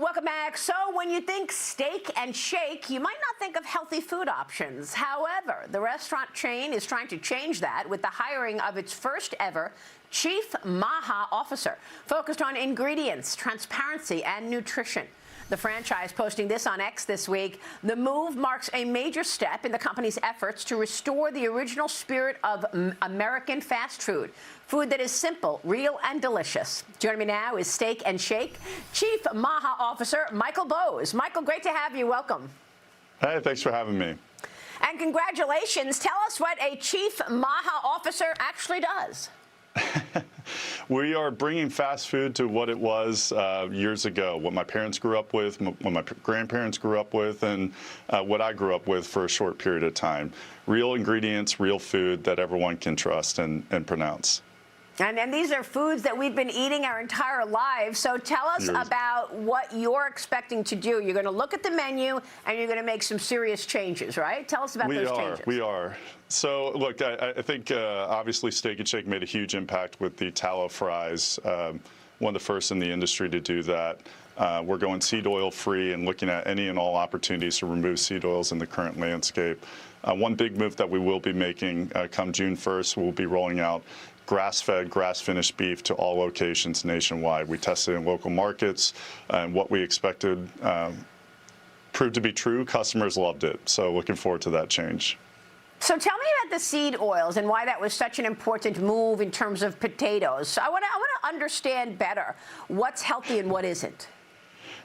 Welcome back. So when you think steak and shake, you might not think of healthy food options. However, the restaurant chain is trying to change that with the hiring of its first ever Chief MAHA officer, focused on ingredients, transparency, and nutrition. The franchise posting this on X this week. The move marks a major step in the company's efforts to restore the original spirit of American fast food. Food that is simple, real, and delicious. Joining me now is Steak and Shake Chief MAHA Officer Michael Boes. Michael, great to have you. Welcome. Hey, thanks for having me. And congratulations. Tell us what a Chief MAHA Officer actually does. We are bringing fast food to what it was years ago, what my parents grew up with, what my grandparents grew up with, and what I grew up with for a short period of time. Real ingredients, real food that everyone can trust and pronounce. And these are foods that we've been eating our entire lives. So tell us about what you're expecting to do. You're going to look at the menu and you're going to make some serious changes, right? Tell us about those changes. We are. So, look, I think obviously Steak and Shake made a huge impact with the tallow fries, one of the first in the industry to do that. We're going seed oil free and looking at any and all opportunities to remove seed oils in the current landscape. One big move that we will be making come June 1st, we'll be rolling out grass-fed, grass-finished beef to all locations nationwide. We tested in local markets, and what we expected proved to be true. Customers loved it, so looking forward to that change. So tell me about the seed oils and why that was such an important move in terms of potatoes. So I want to understand better what's healthy and what isn't.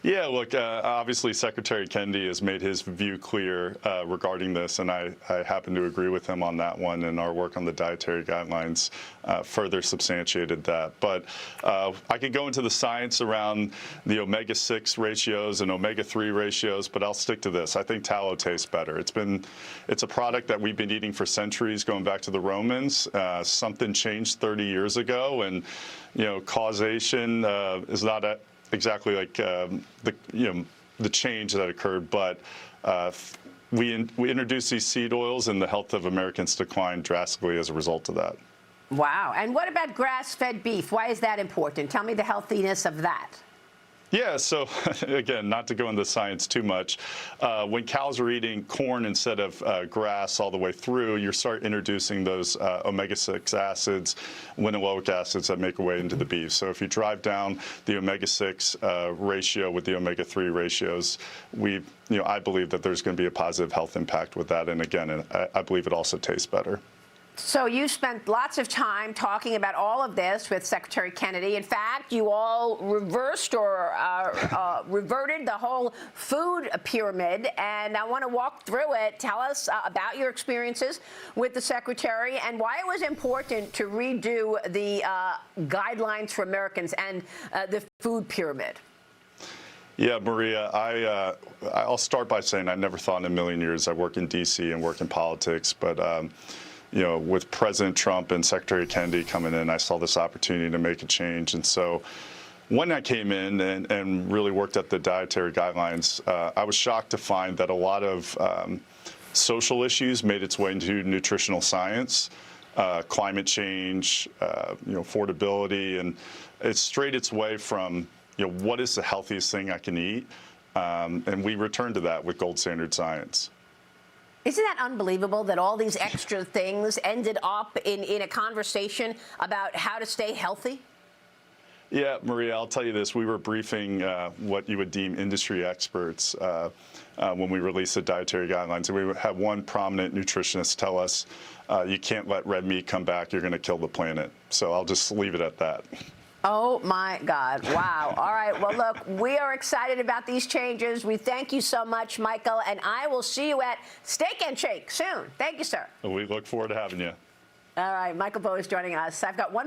Yeah, look, obviously Secretary Kennedy has made his view clear regarding this, and I happen to agree with him on that one, and our work on the dietary guidelines further substantiated that. But I could go into the science around the omega-6 ratios and omega-3 ratios, but I'll stick to this. I think tallow tastes better. It's a product that we've been eating for centuries, going back to the Romans. Something changed 30 years ago, and causation is not exactly like the change that occurred, but we introduced these seed oils, and the health of Americans declined drastically as a result of that. Wow. And what about grass-fed beef? Why is that important? Tell me the healthiness of that. Yeah, so again, not to go into science too much, when cows are eating corn instead of grass all the way through, you start introducing those omega-6 acids, linoleic acids that make their way into the beef. So if you drive down the omega-6 ratio with the omega-3 ratios, I believe that there's going to be a positive health impact with that. And again, I believe it also tastes better. So you spent lots of time talking about all of this with Secretary Kennedy. In fact, you all reversed or reverted the whole food pyramid, and I want to walk through it. Tell us about your experiences with the Secretary and why it was important to redo the guidelines for Americans and the food pyramid. Yeah, Maria, I'll start by saying I never thought in a million years I'd work in D.C. and work in politics, but with President Trump and Secretary Kennedy coming in, I saw this opportunity to make a change. And so when I came in and really worked at the dietary guidelines, I was shocked to find that a lot of social issues made its way into nutritional science, climate change, affordability, and it strayed its way from, what is the healthiest thing I can eat? And we returned to that with gold standard science. Isn't that unbelievable that all these extra things ended up in a conversation about how to stay healthy? Yeah, Maria, I'll tell you this. We were briefing what you would deem industry experts when we released the dietary guidelines. And we had one prominent nutritionist tell us, you can't let red meat come back. You're going to kill the planet. So I'll just leave it at that. Oh, my God. Wow. All right. Well, look, we are excited about these changes. We thank you so much, Michael, and I will see you at Steak and Shake soon. Thank you, sir. We look forward to having you. All right. Michael Boes joining us. I've got one